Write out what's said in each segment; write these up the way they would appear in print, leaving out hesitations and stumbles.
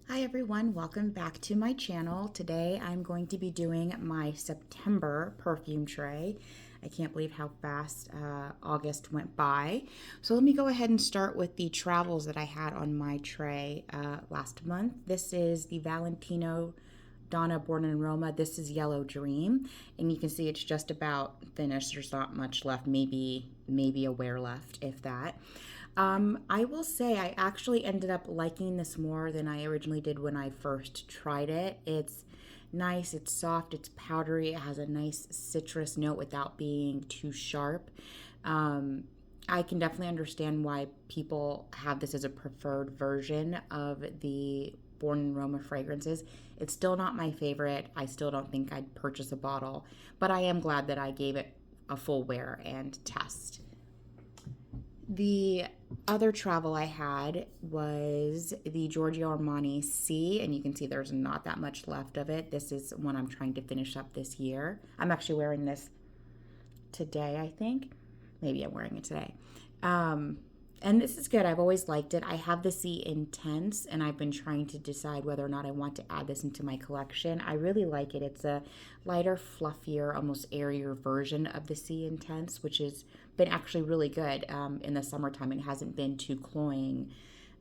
Hi everyone, welcome back to my channel. Today I'm going to be doing my September perfume tray. I can't believe how fast August went by. So let me go ahead and start with the travels that I had on my tray last month. This is the Valentino Donna Born in Roma. This is Yellow Dream, and you can see it's just about finished. There's not much left, maybe a wear left, if that. I will say I actually ended up liking this more than I originally did when I first tried it. It's nice, it's soft, it's powdery, it has a nice citrus note without being too sharp. I can definitely understand why people have this as a preferred version of the Born in Roma fragrances. It's still not my favorite. I still don't think I'd purchase a bottle, but I am glad that I gave it a full wear and test. The other travel I had was the Giorgio Armani C, and you can see there's not that much left of it. This is one I'm trying to finish up this year. I'm actually wearing this today, I think. Maybe I'm wearing it today. And this is good. I've always liked it. I have the C Intense, and I've been trying to decide whether or not I want to add this into my collection. I really like it. It's a lighter, fluffier, almost airier version of the C Intense, which has been actually really good in the summertime. It hasn't been too cloying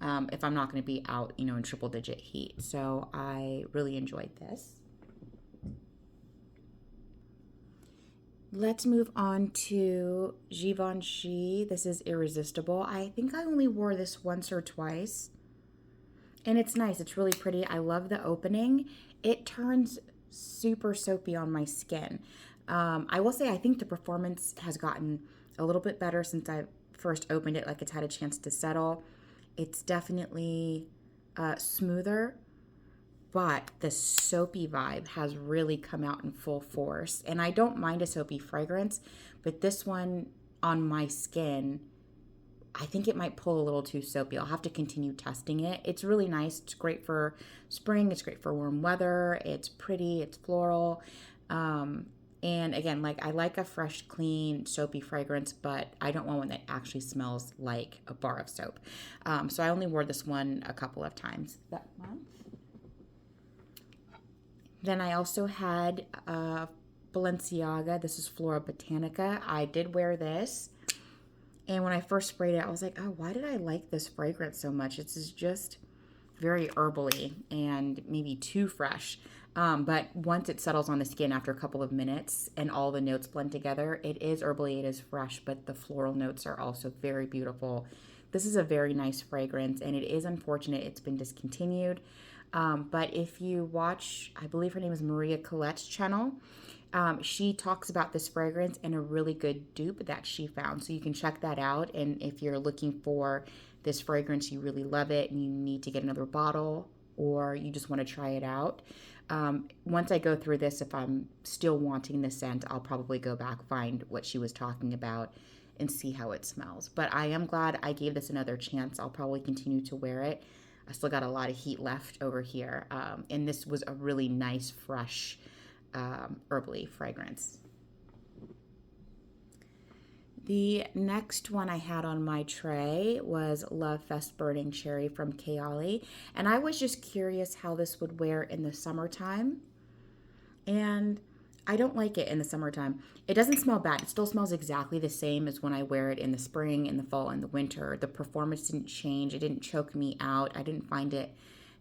if I'm not going to be out, in triple-digit heat. So I really enjoyed this. Let's move on to Givenchy. This is Irresistible. I think I only wore this once or twice. And it's nice. It's really pretty. I love the opening. It turns super soapy on my skin. I will say I think the performance has gotten a little bit better since I first opened it. Like it's had a chance to settle. It's definitely smoother, but the soapy vibe has really come out in full force. And I don't mind a soapy fragrance, but this one on my skin, I think it might pull a little too soapy. I'll have to continue testing it. It's really nice. It's great for spring. It's great for warm weather. It's pretty. It's floral. And again, like I like a fresh, clean, soapy fragrance, but I don't want one that actually smells like a bar of soap. So I only wore this one a couple of times that month. Then I also had Balenciaga. This is Flora Botanica. I did wear this. And when I first sprayed it, I was like, oh, why did I like this fragrance so much? It's just very herbally and maybe too fresh. But once it settles on the skin after a couple of minutes and all the notes blend together, it is herbally, it is fresh, but the floral notes are also very beautiful. This is a very nice fragrance, and it is unfortunate it's been discontinued. But if you watch, I believe her name is Maria Colette's channel, she talks about this fragrance and a really good dupe that she found. So you can check that out. And if you're looking for this fragrance, you really love it and you need to get another bottle or you just want to try it out. Once I go through this, if I'm still wanting the scent, I'll probably go back, find what she was talking about and see how it smells. But I am glad I gave this another chance. I'll probably continue to wear it. I still got a lot of heat left over here. And this was a really nice, fresh, herbally fragrance. The next one I had on my tray was Love Fest Burning Cherry from Kayali. And I was just curious how this would wear in the summertime. And I don't like it in the summertime. It doesn't smell bad. It still smells exactly the same as when I wear it in the spring, in the fall, and the winter. The performance didn't change. It didn't choke me out. I didn't find it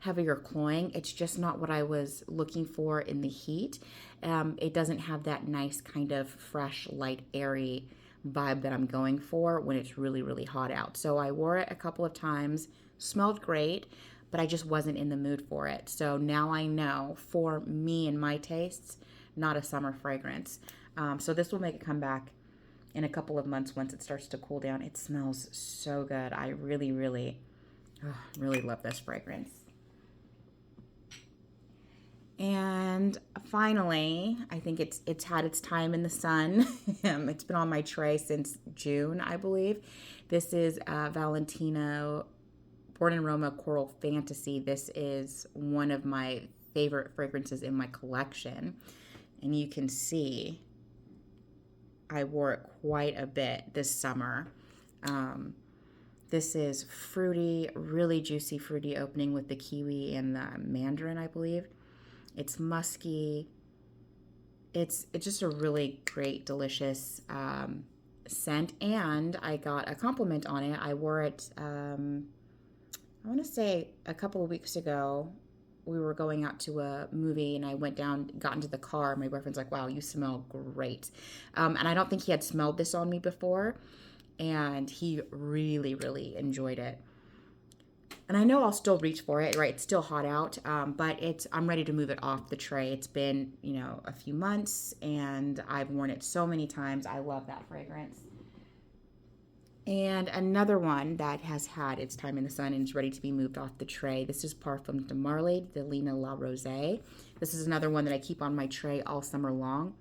heavy or cloying. It's just not what I was looking for in the heat. It doesn't have that nice kind of fresh, light, airy vibe that I'm going for when it's really, really hot out. So I wore it a couple of times, smelled great, but I just wasn't in the mood for it. So now I know for me and my tastes, not a summer fragrance. So this will make it come back in a couple of months once it starts to cool down. It smells so good. I really, really, really love this fragrance. And finally, I think it's had its time in the sun. It's been on my tray since June, I believe. This is Valentino Born in Roma Coral Fantasy. This is one of my favorite fragrances in my collection. And you can see I wore it quite a bit this summer. This is fruity, really juicy fruity opening with the kiwi and the mandarin, I believe. It's musky. It's just a really great, delicious scent. And I got a compliment on it. I wore it, I want to say a couple of weeks ago. We were going out to a movie and I went down, got into the car. My boyfriend's like, wow, you smell great. And I don't think he had smelled this on me before. And he really, really enjoyed it. And I know I'll still reach for it, right? It's still hot out, but I'm ready to move it off the tray. It's been, a few months and I've worn it so many times. I love that fragrance. And another one that has had its time in the sun and is ready to be moved off the tray. This is Parfum de Marly, Delina La Rosée. This is another one that I keep on my tray all summer long.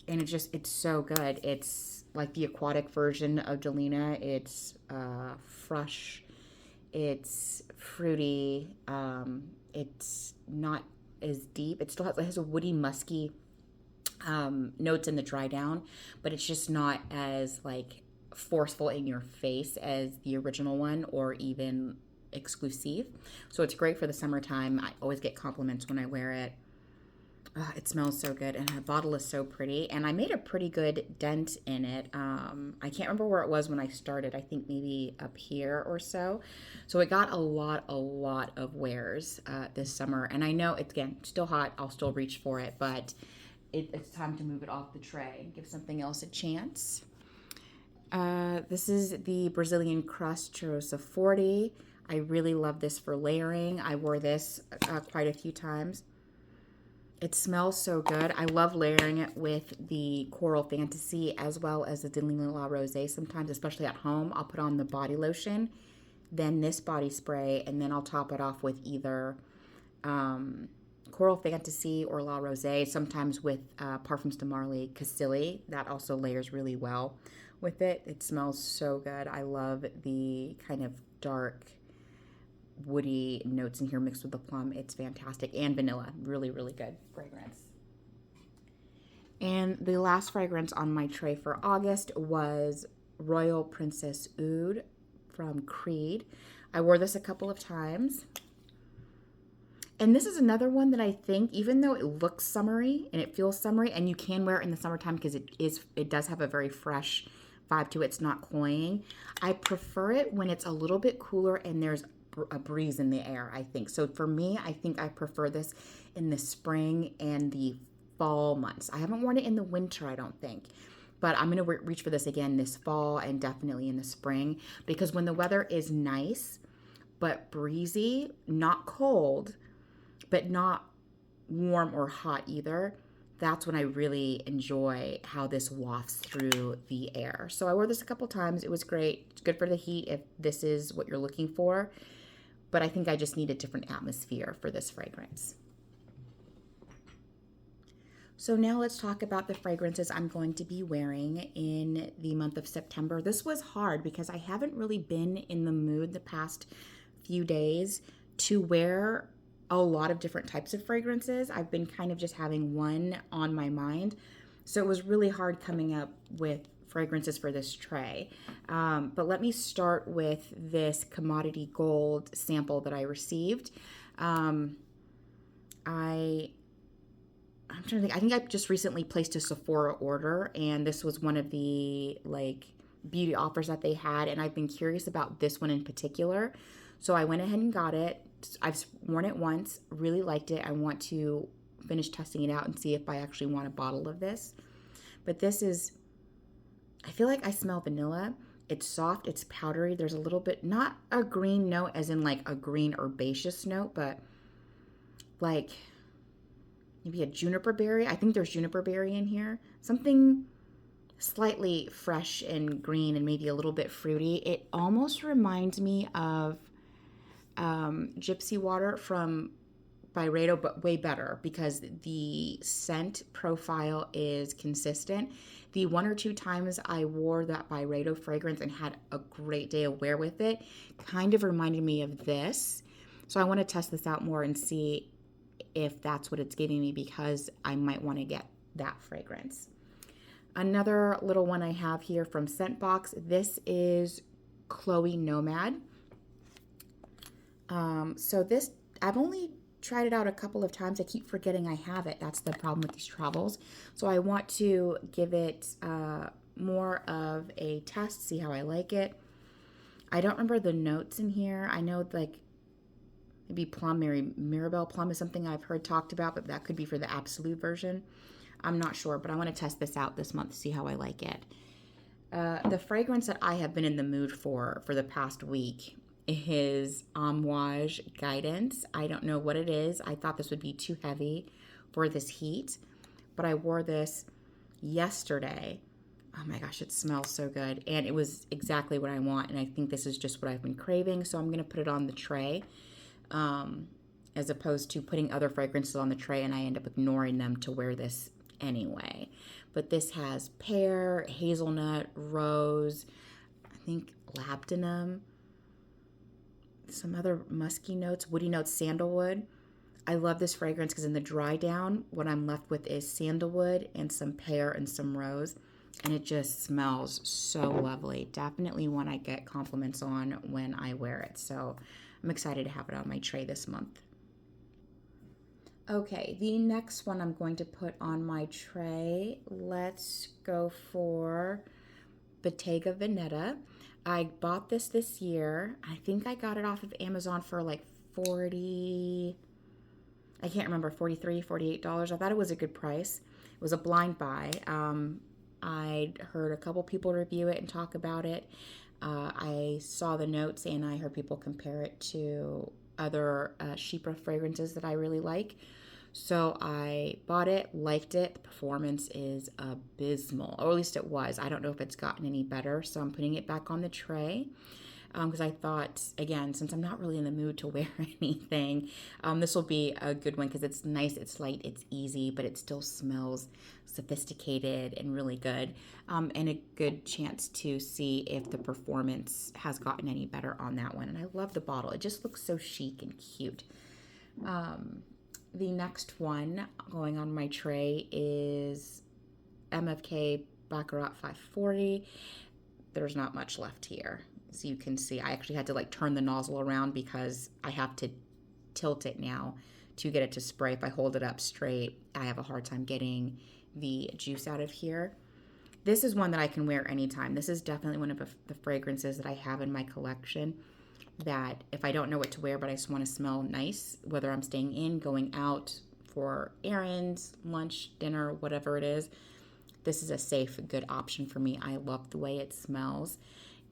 And it's so good. It's like the aquatic version of Delina. It's fresh. It's fruity. It's not as deep. It has a woody, musky notes in the dry down, but it's just not as like forceful in your face as the original one or even exclusive. So it's great for the summertime. I always get compliments when I wear it. It smells so good, and the bottle is so pretty. And I made a pretty good dent in it. I can't remember where it was when I started. I think maybe up here or so. So it got a lot of wears this summer. And I know it's, again, still hot. I'll still reach for it, but it's time to move it off the tray and give something else a chance. This is the Brazilian Crust Cheirosa 40. I really love this for layering. I wore this quite a few times. It smells so good. I love layering it with the Coral Fantasy as well as the Delina La Rosée sometimes, especially at home. I'll put on the body lotion, then this body spray, and then I'll top it off with either Coral Fantasy or La Rosée, sometimes with Parfums de Marly Cassili. That also layers really well with it. It smells so good. I love the kind of dark, woody notes in here mixed with the plum. It's fantastic. And vanilla. Really, really good fragrance. And the last fragrance on my tray for August was Royal Princess Oud from Creed. I wore this a couple of times. And this is another one that I think, even though it looks summery and it feels summery, and you can wear it in the summertime because it does have a very fresh vibe to it. It's not cloying. I prefer it when it's a little bit cooler and there's a breeze in the air, I think. So for me, I think I prefer this in the spring and the fall months. I haven't worn it in the winter, I don't think. But I'm going to reach for this again this fall and definitely in the spring, because when the weather is nice but breezy, not cold, but not warm or hot either, that's when I really enjoy how this wafts through the air. So I wore this a couple times. It was great. It's good for the heat if this is what you're looking for. But I think I just need a different atmosphere for this fragrance. So now let's talk about the fragrances I'm going to be wearing in the month of September. This was hard because I haven't really been in the mood the past few days to wear a lot of different types of fragrances. I've been kind of just having one on my mind. So it was really hard coming up with fragrances for this tray. But let me start with this commodity gold sample that I received. I'm trying to think. I think I just recently placed a Sephora order, and this was one of the beauty offers that they had, and I've been curious about this one in particular. So I went ahead and got it. I've worn it once, really liked it. I want to finish testing it out and see if I actually want a bottle of this. But this is, I feel like I smell vanilla. It's soft, it's powdery. There's a little bit, not a green note as in like a green herbaceous note, but like maybe a juniper berry. I think there's juniper berry in here. Something slightly fresh and green and maybe a little bit fruity. It almost reminds me of Gypsy Water from Byredo, but way better because the scent profile is consistent. The one or two times I wore that Byredo fragrance and had a great day of wear with it kind of reminded me of this. So I want to test this out more and see if that's what it's giving me, because I might want to get that fragrance. Another little one I have here from Scentbox. This is Chloe Nomad. So this, I've only tried it out a couple of times. I keep forgetting I have it. That's the problem with these travels. So I want to give it more of a test, see how I like it. I don't remember the notes in here. I know like maybe plum, Mirabelle plum is something I've heard talked about, but that could be for the absolute version. I'm not sure, but I want to test this out this month, see how I like it. The fragrance that I have been in the mood for the past week is Amouage Guidance. I don't know what it is. I thought this would be too heavy for this heat, but I wore this yesterday. Oh my gosh, it smells so good. And it was exactly what I want. And I think this is just what I've been craving. So I'm going to put it on the tray as opposed to putting other fragrances on the tray and I end up ignoring them to wear this anyway. But this has pear, hazelnut, rose, I think labdanum, some other musky notes, woody notes, sandalwood. I love this fragrance because in the dry down, what I'm left with is sandalwood and some pear and some rose. And it just smells so lovely. Definitely one I get compliments on when I wear it. So I'm excited to have it on my tray this month. Okay, the next one I'm going to put on my tray, let's go for Bottega Veneta. I bought this year. I think I got it off of Amazon for like 40, I can't remember, $43, $48. I thought it was a good price. It was a blind buy. I'd heard a couple people review it and talk about it. I saw the notes and I heard people compare it to other Chypre fragrances that I really like. So I bought it, liked it. The performance is abysmal, or at least it was. I don't know if it's gotten any better, so I'm putting it back on the tray because I thought, again, since I'm not really in the mood to wear anything, this will be a good one because it's nice, it's light, it's easy, but it still smells sophisticated and really good, and a good chance to see if the performance has gotten any better on that one. And I love the bottle. It just looks so chic and cute. The next one going on my tray is MFK Baccarat 540. There's not much left here. So you can see I actually had to like turn the nozzle around because I have to tilt it now to get it to spray. If I hold it up straight, I have a hard time getting the juice out of here. This is one that I can wear anytime. This is definitely one of the fragrances that I have in my collection that if I don't know what to wear, but I just want to smell nice, whether I'm staying in, going out for errands, lunch, dinner, whatever it is, this is a safe, good option for me. I love the way it smells.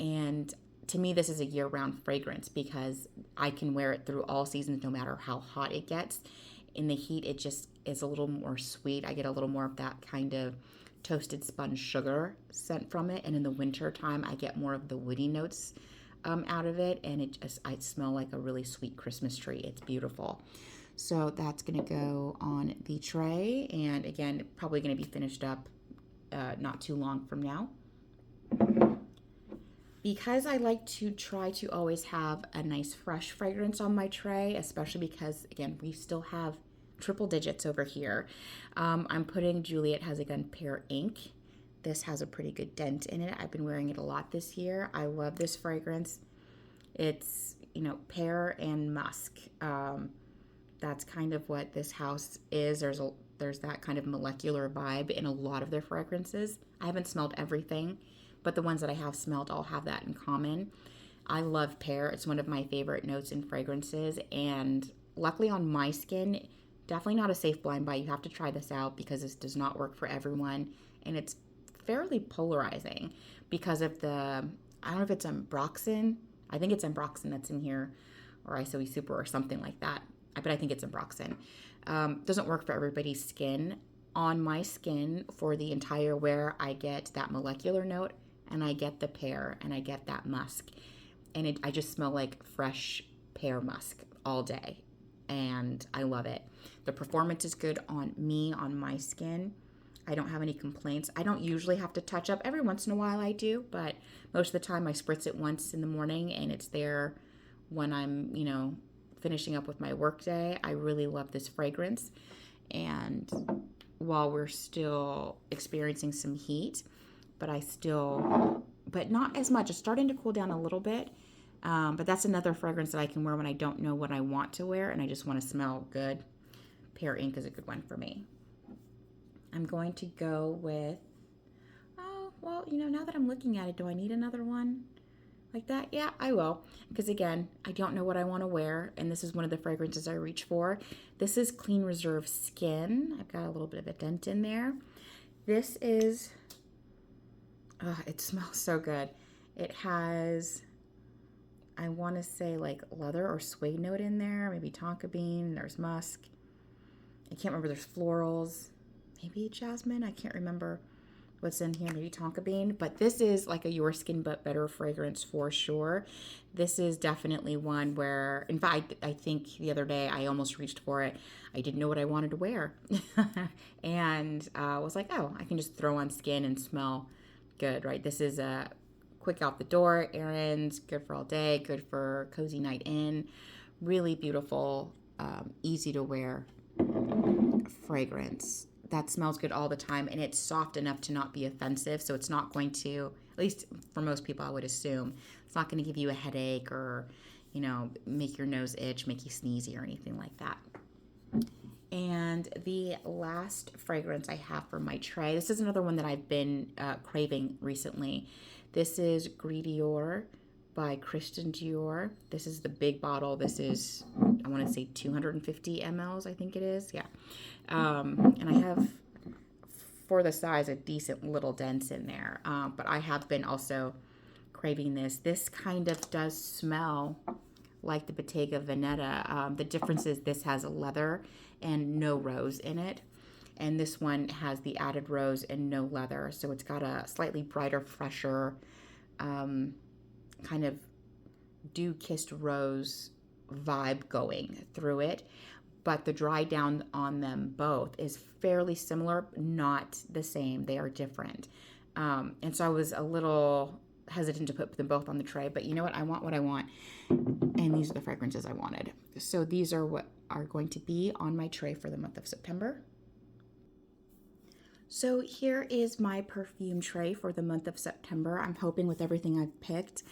And to me, this is a year-round fragrance because I can wear it through all seasons, no matter how hot it gets. In the heat, it just is a little more sweet. I get a little more of that kind of toasted sponge sugar scent from it. And in the winter time, I get more of the woody notes out of it, and I smell like a really sweet Christmas tree. It's beautiful. So that's going to go on the tray, and again, probably going to be finished up not too long from now. Because I like to try to always have a nice fresh fragrance on my tray, especially because, again, we still have triple digits over here, I'm putting Juliette Has a Gun Pear Inc. This has a pretty good dent in it. I've been wearing it a lot this year. I love this fragrance. It's, pear and musk. That's kind of what this house is. There's that kind of molecular vibe in a lot of their fragrances. I haven't smelled everything, but the ones that I have smelled all have that in common. I love pear. It's one of my favorite notes in fragrances, and luckily on my skin, definitely not a safe blind buy. You have to try this out because this does not work for everyone, and it's fairly polarizing because of I don't know if it's Ambroxan. I think it's Ambroxan that's in here, or ISOE Super or something like that. But I think it's Ambroxan. Doesn't work for everybody's skin. On my skin, for the entire wear, I get that molecular note, and I get the pear, and I get that musk. And I just smell like fresh pear musk all day, and I love it. The performance is good on me, on my skin. I don't have any complaints. I don't usually have to touch up. Every once in a while I do, but most of the time I spritz it once in the morning and it's there when I'm, finishing up with my work day. I really love this fragrance. And while we're still experiencing some heat, but I still but not as much. It's starting to cool down a little bit. But that's another fragrance that I can wear when I don't know what I want to wear and I just want to smell good. Pear Inc is a good one for me. I'm going to go with, oh, well, now that I'm looking at it, do I need another one like that? Yeah, I will. Because again, I don't know what I want to wear, and this is one of the fragrances I reach for. This is Clean Reserve Skin. I've got a little bit of a dent in there. This is, it smells so good. It has, I want to say like leather or suede note in there, maybe tonka bean, there's musk. I can't remember, there's florals, maybe jasmine, I can't remember what's in here, maybe tonka bean, but this is like a Your Skin But Better fragrance for sure. This is definitely one where, in fact, I think the other day I almost reached for it. I didn't know what I wanted to wear and was like, oh, I can just throw on skin and smell good, right? This is a quick out the door errands, good for all day, good for cozy night in. Really beautiful, easy to wear fragrance that smells good all the time, and it's soft enough to not be offensive, so it's not going to, at least for most people I would assume, it's not going to give you a headache or make your nose itch, make you sneezy or anything like that. And the last fragrance I have for my tray, this is another one that I've been craving recently. This is Gris Dior by Christian Dior. This is the big bottle. This is, I want to say 250 mLs, I think it is. Yeah. And I have, for the size, a decent little dents in there. But I have been also craving this. This kind of does smell like the Bottega Veneta. The difference is this has leather and no rose in it. And this one has the added rose and no leather. So it's got a slightly brighter, fresher, kind of dew-kissed rose vibe going through it. But the dry down on them both is fairly similar, not the same. They are different. And so I was a little hesitant to put them both on the tray, but you know what? I want what I want. And these are the fragrances I wanted. So these are what are going to be on my tray for the month of September. So here is my perfume tray for the month of September. I'm hoping with everything I've picked,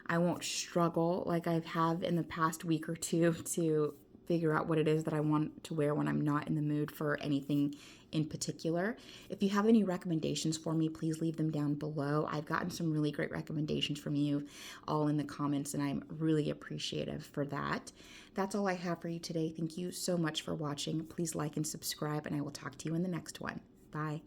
I won't struggle like I have in the past week or two to figure out what it is that I want to wear when I'm not in the mood for anything in particular. If you have any recommendations for me, please leave them down below. I've gotten some really great recommendations from you all in the comments, and I'm really appreciative for that. That's all I have for you today. Thank you so much for watching. Please like and subscribe, and I will talk to you in the next one. Bye.